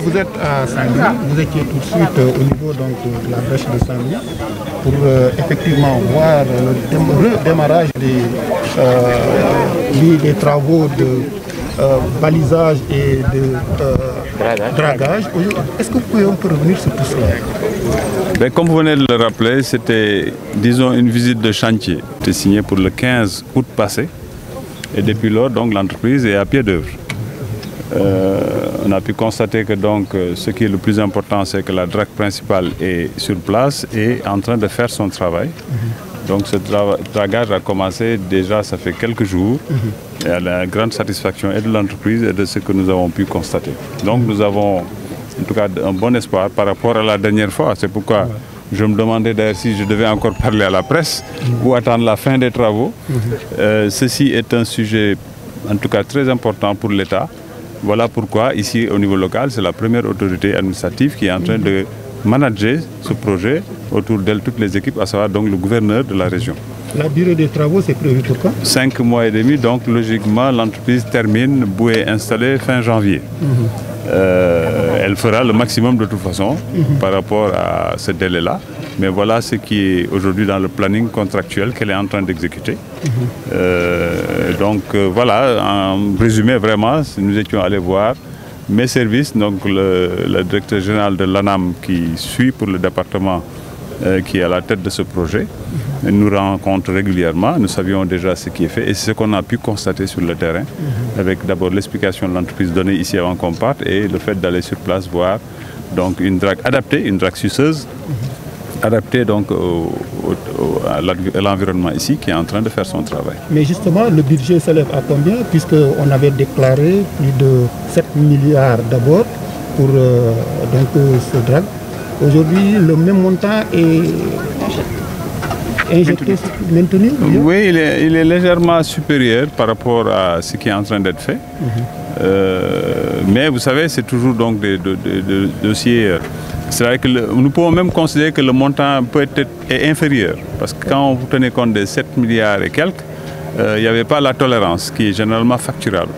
Vous êtes à Saint-Louis, vous étiez tout de suite au niveau donc, de la brèche de Saint-Louis pour effectivement voir le redémarrage des travaux de balisage et de dragage. Est-ce que vous pouvez un peu revenir sur tout cela? Comme vous venez de le rappeler, c'était, disons, une visite de chantier. C'était signé pour le 15 août passé. Et depuis lors, donc, l'entreprise est à pied d'œuvre. On a pu constater que donc, ce qui est le plus important, c'est que la drague principale est sur place et en train de faire son travail. Donc ce dragage a commencé déjà, ça fait quelques jours, et à la grande satisfaction et de l'entreprise et de ce que nous avons pu constater. Donc nous avons en tout cas un bon espoir par rapport à la dernière fois. C'est pourquoi je me demandais d'ailleurs si je devais encore parler à la presse ou attendre la fin des travaux. Ceci est un sujet en tout cas très important pour l'État. Voilà pourquoi ici au niveau local, c'est la première autorité administrative qui est en train de manager ce projet, autour d'elle toutes les équipes, à savoir donc le gouverneur de la région. La durée des travaux, c'est prévu pour quand? 5 mois et demi, donc logiquement l'entreprise termine, bouée installée fin janvier. Elle fera le maximum de toute façon par rapport à ce délai-là. Mais voilà ce qui est aujourd'hui dans le planning contractuel qu'elle est en train d'exécuter. Voilà, en résumé vraiment, nous étions allés voir mes services, donc le directeur général de l'ANAM qui suit pour le département qui est à la tête de ce projet, nous rencontre régulièrement, nous savions déjà ce qui est fait et c'est ce qu'on a pu constater sur le terrain, avec d'abord l'explication de l'entreprise donnée ici avant qu'on parte et le fait d'aller sur place voir donc, une drague adaptée, une drague suceuse, adaptée donc à l'environnement ici qui est en train de faire son travail. Mais justement, le budget s'élève à combien puisqu'on avait déclaré plus de 7 milliards d'abord pour ce drague. Aujourd'hui, le même montant est injecté, maintenu? Oui, il est légèrement supérieur par rapport à ce qui est en train d'être fait. Mais vous savez, c'est toujours donc des dossiers. C'est vrai que nous pouvons même considérer que le montant peut être inférieur. Parce que quand vous tenez compte des 7 milliards et quelques, il n'y avait pas la tolérance qui est généralement facturable.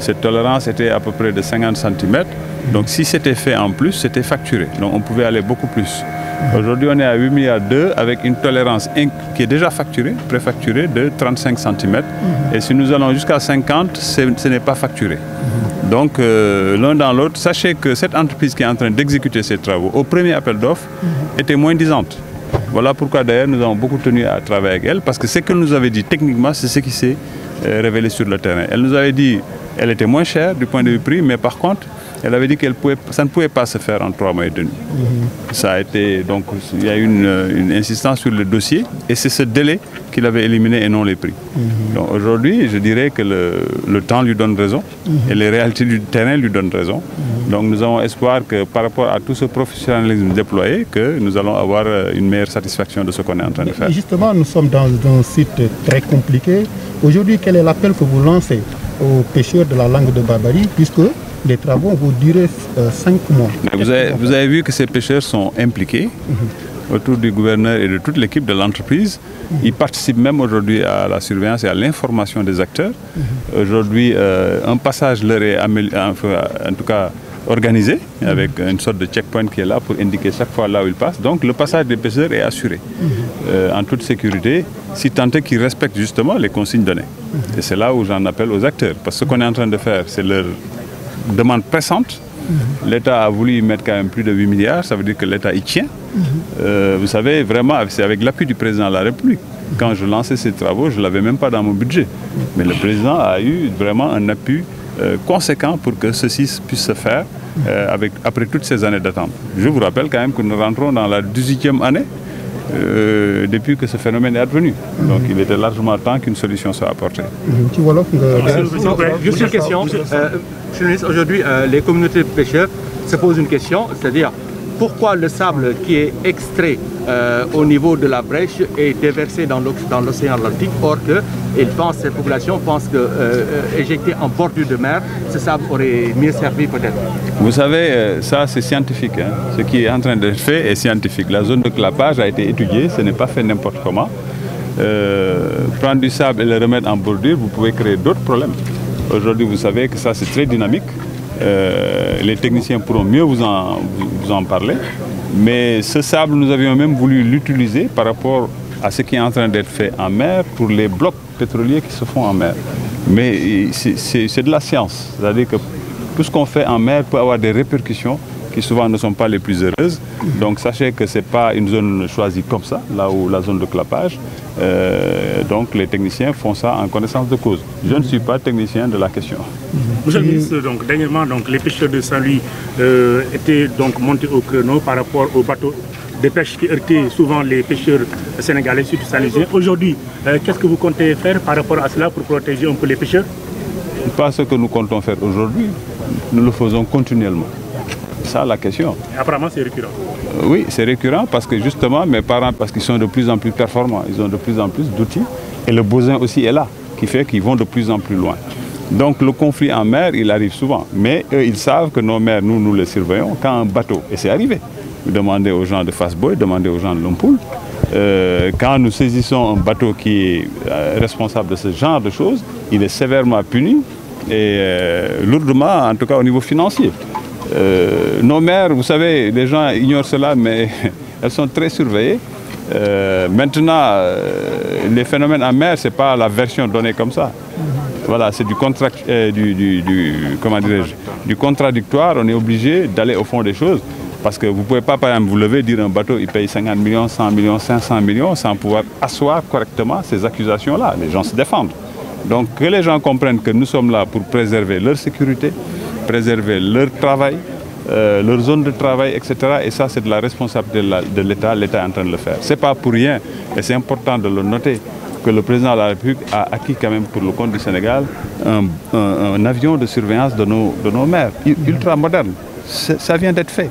Cette tolérance était à peu près de 50 cm. Donc si c'était fait en plus, c'était facturé. Donc on pouvait aller beaucoup plus. Aujourd'hui, on est à 8,2 milliards avec une tolérance qui est déjà facturée, préfacturée de 35 cm. Et si nous allons jusqu'à 50, ce n'est pas facturé. Donc l'un dans l'autre, sachez que cette entreprise qui est en train d'exécuter ces travaux, au premier appel d'offres, était moins disante. Voilà pourquoi d'ailleurs nous avons beaucoup tenu à travailler avec elle, parce que ce que nous avait dit techniquement, c'est ce qui s'est révélé sur le terrain. Elle nous avait dit qu'elle était moins chère du point de vue prix, mais par contre, elle avait dit que ça ne pouvait pas se faire en 3 mois et demi. Ça a été, donc, il y a eu une insistance sur le dossier et c'est ce délai qu'il avait éliminé et non les prix. Donc aujourd'hui, je dirais que le temps lui donne raison et les réalités du terrain lui donnent raison. Donc nous avons espoir que par rapport à tout ce professionnalisme déployé, que nous allons avoir une meilleure satisfaction de ce qu'on est en train de faire. Justement, nous sommes dans un site très compliqué. Aujourd'hui, quel est l'appel que vous lancez aux pêcheurs de la langue de Barbarie, puisque les travaux vont durer 5 mois? Vous avez vu que ces pêcheurs sont impliqués autour du gouverneur et de toute l'équipe de l'entreprise. Ils participent même aujourd'hui à la surveillance et à l'information des acteurs. Aujourd'hui, un passage leur est en tout cas organisé avec une sorte de checkpoint qui est là pour indiquer chaque fois là où ils passent. Donc le passage des pêcheurs est assuré en toute sécurité, si tant est qu'ils respectent justement les consignes données. Et c'est là où j'en appelle aux acteurs. Parce que ce qu'on est en train de faire, c'est leur demande pressante. L'État a voulu y mettre quand même plus de 8 milliards, ça veut dire que l'État y tient. Vous savez, vraiment, c'est avec l'appui du président de la République. Quand je lançais ces travaux, je ne l'avais même pas dans mon budget. Mais le président a eu vraiment un appui conséquent pour que ceci puisse se faire après toutes ces années d'attente. Je vous rappelle quand même que nous rentrons dans la 18e année depuis que ce phénomène est advenu. Donc il était largement temps qu'une solution soit apportée. Juste une question. Monsieur le ministre, aujourd'hui, les communautés de pêcheurs se posent une question, c'est-à-dire pourquoi le sable qui est extrait au niveau de la brèche est déversé dans l'océan Atlantique, or que ces populations pensent que éjecté en bordure de mer, ce sable aurait mieux servi peut-être. Vous savez, ça c'est scientifique. Ce qui est en train d'être fait est scientifique. La zone de clapage a été étudiée, ce n'est pas fait n'importe comment. Prendre du sable et le remettre en bordure, vous pouvez créer d'autres problèmes. Aujourd'hui, vous savez que ça c'est très dynamique. Les techniciens pourront mieux vous en parler. Mais ce sable, nous avions même voulu l'utiliser par rapport à ce qui est en train d'être fait en mer pour les blocs pétroliers qui se font en mer. Mais c'est de la science. C'est-à-dire que tout ce qu'on fait en mer peut avoir des répercussions qui souvent ne sont pas les plus heureuses. Donc sachez que ce n'est pas une zone choisie comme ça, là où la zone de clapage. Donc les techniciens font ça en connaissance de cause. Je ne suis pas technicien de la question. Monsieur le ministre, donc, dernièrement, les pêcheurs de Saint-Louis étaient donc montés au créneau par rapport aux bateaux de pêche qui heurtaient souvent les pêcheurs sénégalais, surtout saint-louisiens. Aujourd'hui, qu'est-ce que vous comptez faire par rapport à cela pour protéger un peu les pêcheurs? Pas ce que nous comptons faire aujourd'hui, nous le faisons continuellement. C'est ça la question. Et apparemment, c'est récurrent. Oui, c'est récurrent parce que justement, mes parents, parce qu'ils sont de plus en plus performants, ils ont de plus en plus d'outils. Et le besoin aussi est là, qui fait qu'ils vont de plus en plus loin. Donc le conflit en mer, il arrive souvent. Mais eux, ils savent que nos mers, nous les surveillons quand un bateau, et c'est arrivé. Vous demandez aux gens de Fass-Boye, demandez aux gens de Lompoul. Quand nous saisissons un bateau qui est responsable de ce genre de choses, il est sévèrement puni et lourdement, en tout cas au niveau financier. Nos mers, vous savez, les gens ignorent cela, mais elles sont très surveillées. Maintenant, les phénomènes en mer, ce n'est pas la version donnée comme ça. Voilà, c'est du contradictoire. On est obligé d'aller au fond des choses. Parce que vous ne pouvez pas, par exemple, vous lever, dire un bateau, il paye 50 millions, 100 millions, 500 millions, sans pouvoir asseoir correctement ces accusations-là. Les gens se défendent. Donc que les gens comprennent que nous sommes là pour préserver leur sécurité, préserver leur travail, leur zone de travail, etc. Et ça, c'est de la responsabilité de l'État. L'État est en train de le faire. Ce n'est pas pour rien, et c'est important de le noter, que le président de la République a acquis quand même pour le compte du Sénégal un avion de surveillance de nos mers, ultra moderne. Ça vient d'être fait.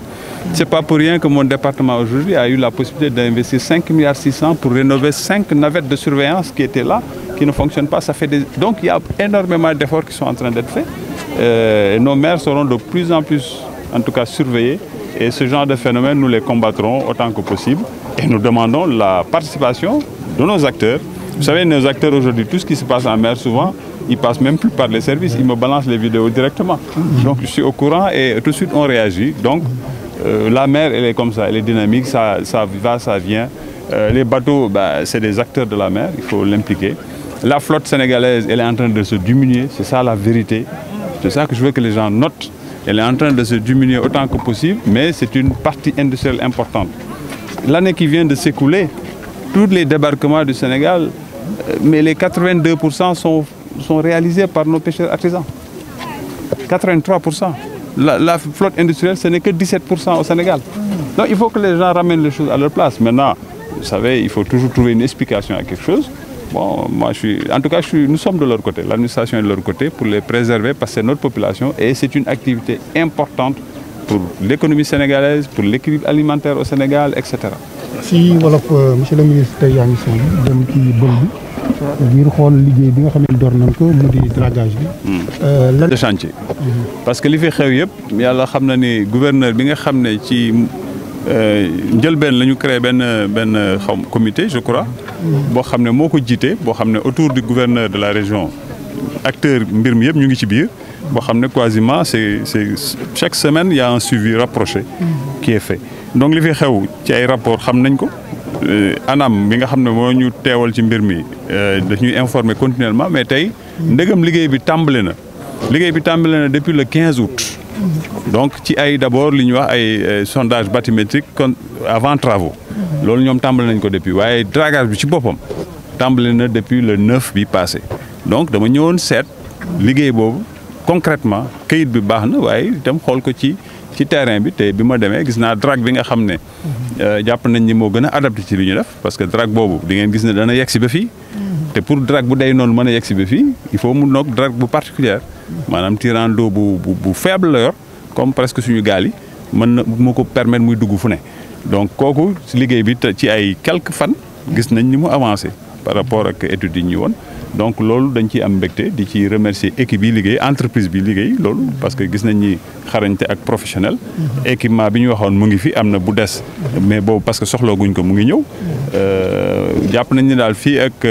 Ce n'est pas pour rien que mon département aujourd'hui a eu la possibilité d'investir 5,6 milliards pour rénover 5 navettes de surveillance qui étaient là, qui ne fonctionnent pas. Donc il y a énormément d'efforts qui sont en train d'être faits. Nos mers seront de plus en plus, en tout cas, surveillées. Et ce genre de phénomène, nous les combattrons autant que possible. Et nous demandons la participation de nos acteurs. Vous savez, nos acteurs aujourd'hui, tout ce qui se passe en mer, souvent, ils ne passent même plus par les services. Ils me balancent les vidéos directement. Donc je suis au courant et tout de suite on réagit. Donc la mer, elle est comme ça, elle est dynamique, ça va, ça vient. Les bateaux, c'est des acteurs de la mer, il faut l'impliquer. La flotte sénégalaise, elle est en train de se diminuer, c'est ça la vérité. C'est ça que je veux que les gens notent. Elle est en train de se diminuer autant que possible, mais c'est une partie industrielle importante. L'année qui vient de s'écouler, tous les débarquements du Sénégal, mais les 82% sont réalisés par nos pêcheurs artisans. 83%. La flotte industrielle, ce n'est que 17% au Sénégal. Donc il faut que les gens ramènent les choses à leur place. Maintenant, vous savez, il faut toujours trouver une explication à quelque chose. Bon, moi, en tout cas, nous sommes de leur côté. L'administration est de leur côté pour les préserver parce que c'est notre population et c'est une activité importante pour l'économie sénégalaise, pour l'équilibre alimentaire au Sénégal, etc. Si wolof monsieur le ministre yaa ngi sonn dem ci bël bi ngir xool liggéey bi nga xam ne door nañ ko mu di dragage bi. de chantier. Parce que li fi xew yëpp yàlla xam na ni gouverneur bi nga xam ne ci njëlbeen la ñu créé benn comité je crois. boo xam ne moo ko jiite boo xam ne autour du gouverneur de la région acteur mbir mi yëpp ñu ngi ci biir. boo xam ne quasiment c'est chaque semaine il y a un suivi rapproché qui est fait. Donc li fi xew ci ay rapport xam nañ ko anam bi nga xam ne moo ñu teewal ci mbir mi dañuy informer continuellement mais tey ndegam liggéey bi tàmbale na depuis le 15 août. Donc ci ay d'abord li ñuy wax ay sondage bathymétrique avant travaux. loolu ñoom tàmbale nañ ko depuis waaye dragage bi ci boppam tàmbale na depuis le 9 bi passé. Donc dama ñëwoon seet liggéey boobu concrètement kayit bi baax na waaye itam xool ko ci terrain bi te bi ma demee gis naa drague bi nga xam ne jàpp nañ ni moo gën a adapté ci li ñu def parce que drague boobu di ngeen gis ne dana yegsi ba fii te pour drague bu day noonu mën a yegsi ba fii il faut mu noog drague bu particulière maanaam tirant d'eau bu faible la yor comme presque suñu gaal yi mën na moo ko permettre muy dugg fu ne donc kooku liggéey bi ci ay quelques fan gis nañ ni mu avancé par rapport ak études yi ñu woon. Donc loolu dañ ciy am mbégte di ci remercier équipe bi liggéey entreprise bi liggéey loolu parce que gis nañ ni xarañte ak professionnel équipement bi ñu waxoon mu ngi fi am na bu des mais boobu parce que soxlooguñ ko mu ngi ñëw jàpp nañ ni daal fii ak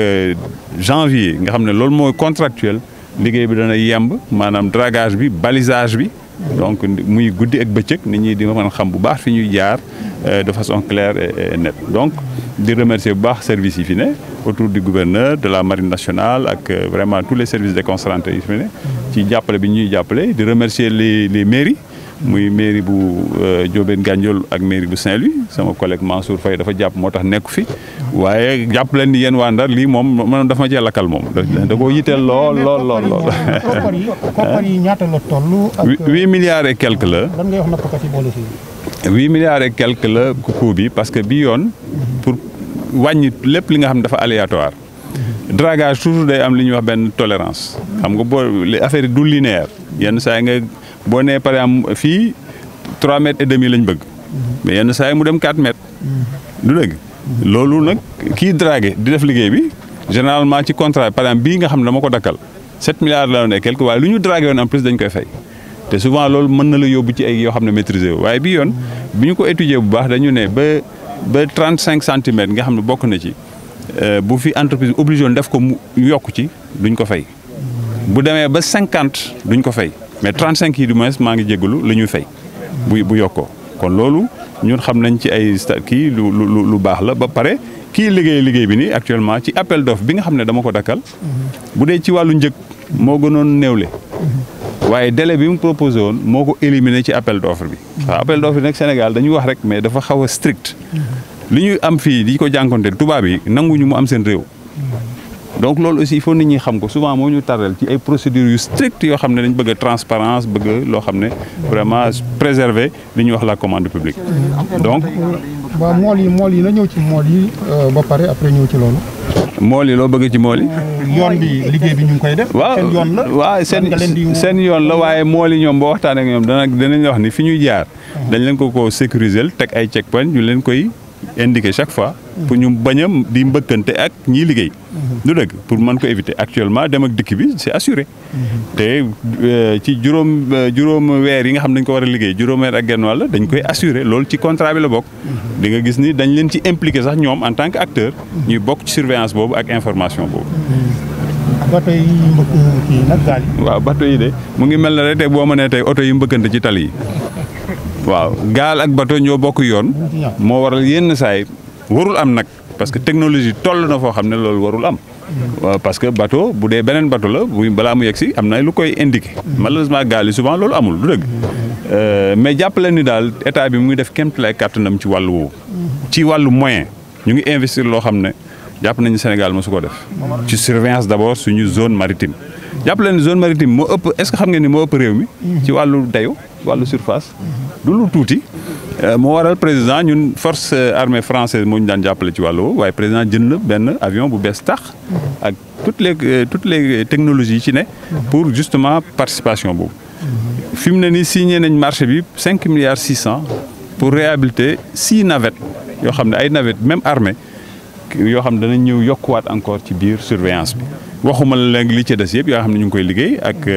janvier nga xam ne loolu mooy contractuel liggéey bi dana yemb maanaam dragage bi balisage bi donc muy guddi ak bëccëg nit ñi di mën a xam bu baax fi ñuy jaar de façon claire et nette donc di remercier bu baax services yi fi ne autour du gouverneur de la marine nationale ak vraiment tous les services déconcentrés yi fi ne ci jàppale bi ñuy jàppale di remercier les mairies muy mairie bu Diobène Gandiol ak mairie bu Saint-Louis sama collègue Mansour Faye dafa jàpp moo tax nekku fi waaye jàpp leen ni yéen waa Ndar lii moom man dafa ma cee lakkal moom da koo yitteel lool. koppar yi ñaata la toll. 8 milliards et quelques la. lan ngay wax nappkat yi boole si. 8 milliards et quelques la coût bi parce que bii yoon pour wàññi lépp li nga xam ne dafa aléatoire. dragage toujours day am li ñuy wax benn tolérance xam nga boo les affaires du linéaire yenn saa yi nga boo nee par exemple fii 3 mètres et demi lañ bëgg mais yenn saa yi mu dem 4 mètres du dëgg loolu nag kii dragué di def liggéey bi généralement ci contrat par exemple bii nga xam ne dama ko dakkal 7 milliards la woon et quelque waaye lu ñu dragué woon en plus dañ koy fay te souvent loolu mën na la yóbbu ci ay yoo xam ne maîtrisé wu waaye bii yoon bi ñu ko étudier bu baax dañu ne ba 35 centimètres nga xam ne bokk na ci bu fi entreprise obligé woon def ko mu yokk ci duñ ko fay bu demee ba 50 duñ ko fay mais 35 yi du moins maa ngi jégalu la ñuy fay bu yokkoo kon loolu ñun xam nañ ci ay kii lu baax la ba pare kii liggéey bi nii actuellement ci appel d'offre bi nga xam ne dama ko dakkal bu dee ci wàllu njëg moo gënoon néewle waaye délai bi mu proposé woon moo ko éliminé ci appel d'offre bi waaw appel d'offre bi nag Sénégal dañuy wax rek mais dafa xaw a strict li ñuy am fii di ko jànkonteel tubaab yi nanguñu mu am seen réew donc loolu aussi il faut nit ñi xam ko souvent moo ñu tardel ci ay procédures yu strictes yoo xam ne dañ bëgg a transparence bëgg loo xam ne vraiment préserver li ñuy wax la commande publique donc waaw mool yi na ñëw ci mool yi ba pare après ñëw ci loolu mool yi loo bëgg ci mool yi yoon bi liggéey bi ñu ngi koy def seen yoon la waaw seen yoon la waaye mool yi ñoom boo waxtaanee ak ñoom danañ wax ni fi ñuy jaar dañ leen ko sécuriser teg ay checkpoint ñu leen koy indiqué chaque fois pour ñu bañ a di mbëkkante ak ñiy liggéey du dëgg pour mën ko éviter actuellement dem ak dikk bi c'est assuré te ci juróom weer yi nga xam dañ ko war a liggéey juróom weer ak genn wàll dañ koy assuré loolu ci contrat bi la bokk di nga gis ni dañ leen ci impliqué sax ñoom en tant que acteur ñuy bokk ci surveillance boobu ak information boobu bateau yi mbëkk kii nag gaal yi waaw bateau yi de mu ngi mel ne rek tey boo mënee tey oto yi mbëkkante ci tali yi waaw gaal ak bateau ñoo bokk yoon moo waral yenn saay warul am nag parce que technologie toll na foo xam ne loolu warul am parce que bateau bu dee beneen bateau la bu balaa mu yegg si am na lu koy indiqué malheureusement gaal yi souvent loolu amul du dëgg mais jàppale ni daal état bi mu ngi def kéemtalaay kàttanam ci wàllu woowu ci wàllu moyen ñu ngi investir loo xam ne jàpp nañu Sénégal mosu ko def ci surveillance d'abord suñu zone maritime jàppale ni zone maritime moo ëpp est-ce que xam ngeen ni moo ëpp réew mi ci wàllu dayo wàllu surface du lu tuuti moo waral président ñun force armée française moo ñu daan jàppale ci wàllu waaye président jënd na benn avion bu bees tax ak toutes les technologies yi ci ne pour justement participation boobu fi mu ne nii signé nañ marché bi 5 milliards 600 pour réhabiliter 6 navettes yoo xam ne ay navettes même armée yoo xam ne danañ ñëw yokkuwaat encore ci biir surveillance bi waxuma la léegi li ci des yëpp yoo xam ne ñu ngi koy liggéey ak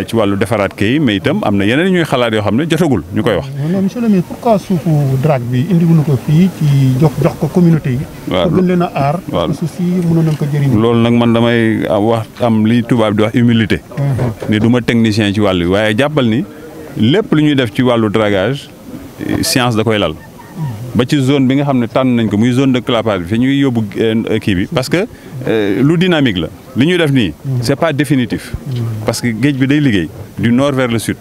ci wàllu defaraat kay mais itam am na yeneen ñuy xalaat yoo xam ne jotagul ñu koy wax. non monsieur le ministre pourquoi suufu drague bi indiwuñu ko fii ci jox ko communauté yi. waaw pour gën leen a aar. waaw suuf si mënoon nañu ko jëriñoo. loolu nag man damay wax am li tubaab di wax humilité. ni du ma technicien ci wàllu waaye jàppal ni lépp lu ñuy def ci wàllu dragage science da koy lal. ba ci zone bi nga xam ne tànn nañ ko muy zone de clapage bi fi ñuy yóbbu kii bi parce que lu dynamique la li ñuy def nii c'est pas définitif parce que géej bi day liggéey du nord vers le sud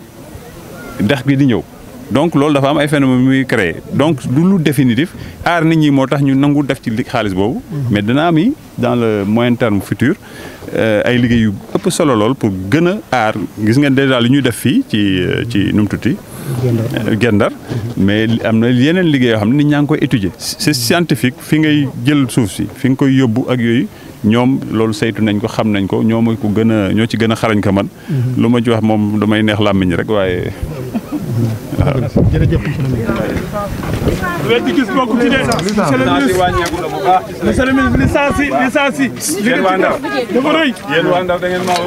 dex bi di ñëw donc loolu dafa am ay phénomènes muy créé donc du lu définitif aar nit ñi moo tax ñu nangu def ci xaalis boobu mais dana am yi dans le moyen terme futur ay liggéey yu ëpp solo lool pour gën a aar gis ngeen déjà li ñuy def fii ci nu mu tuuti Gendar mais am na yeneen liggéey yoo xam ne nit ñaa ngi koy étudier c'est scientifique fi ngay jël suuf si fi nga koy yóbbu ak yooyu ñoom loolu saytu nañ ko xam nañ ko ñoo ci gën a xarañ ko man lu ma ci wax moom damay neex làmmiñ rek waaye waaw jërëjëf wet di gis bokk ci de monsieur le ministre licence yéen waa Ndar dafa rëy yéen waa Ndar da ngeen maa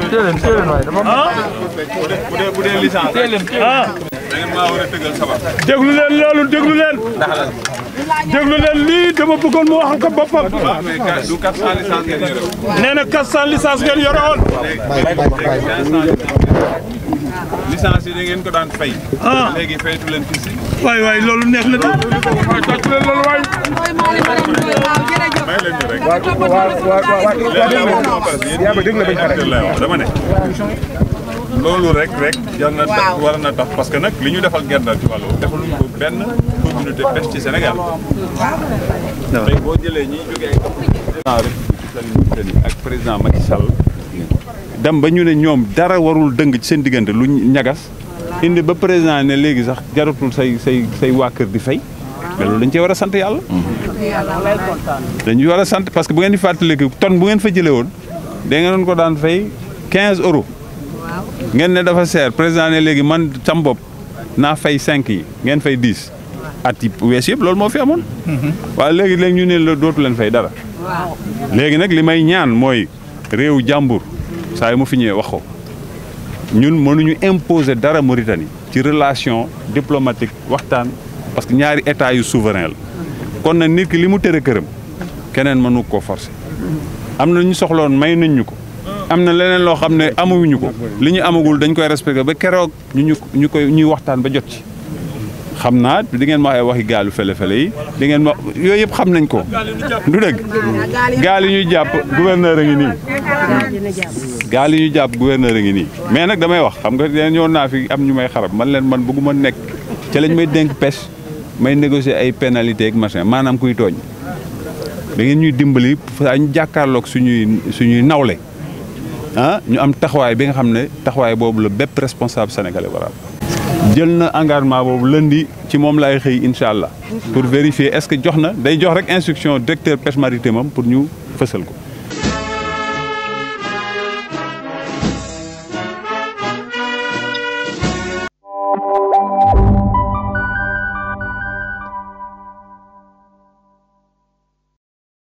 bu dee licence da ngeen maa war a tëggal sabar déglu leen loolu déglu leen déglu leen lii dama bëggoon mu waxal ko boppam. du 400 licences ngeen yore woon. nee na 400 licences ngeen yore woon. licence yi da ngeen ko daan fay. léegi faytu leen fii si. waay waay loolu neex na de. waay tàcc leen loolu waay. may leen ñu rek. dama ne. loolu rek jar na war na tax parce que nag li ñu defal Guet-Ndar ci wàllu defaluñ ko benn communauté pêche ci Sénégal. tey boo jëlee ñi jógee ak président Macky Sall dem ba ñu ne ñoom dara warul dëng ci seen diggante lu ñagas indi ba président ne léegi sax jaratul say waa kër di fay mais loolu dañ cee war a sant yàlla. dañuy war a sant parce que bu ngeen di fàttaliku tonne bu ngeen fa jëlee woon da ngeen ko daan fay 15 euros. ngeen ne dafa seer président ne léegi man sam bopp naa fay 5 yi ngeen fay 10 at yi wees yëpp loolu moo fi amoon. waaye léegi ñu ne la dootu leen fay dara. léegi nag li may ñaan mooy réew jàmbur saa yu ma fi ñëwee wax ko ñun mënuñu imposer dara Mauritanie ci relation diplomatique waxtaan parce que ñaari état yu souverain la kon nag nit ki li mu tere këram keneen mënu koo forcer am na ñu soxloon may nañ ñu ko. am na leneen loo xam ne amuñu ko li ñu amagul dañ koy respecté ba keroog ñuy waxtaan ba jot ci xam naa di ngeen ma ay waxi gaalu fele-fele yi di ngeen ma yooyu yëpp xam nañ ko du dëgg gaal yi ñuy jàpp gouverneur a ngi nii gaal yi ñuy jàpp gouverneur a ngi nii mais nag damay wax xam nga leen ñëwoon naa fi am ñu may xarab man leen man bëgguma nekk ca lañ may dénk pêche may négocier ay pénalité ak machin maanaam kuy tooñ da ngeen ñuy dimbali saa ñu jàkkaarloog suñuy nawle ñu am taxawaay bi nga xam ne taxawaay boobu la bépp responsable sénégalais waral jël na engagement boobu lundi ci moom laay xëy incha allah pour vérifier est-ce que jox na day jox rek instruction directeur pêche maritime am pour ñu fësal ko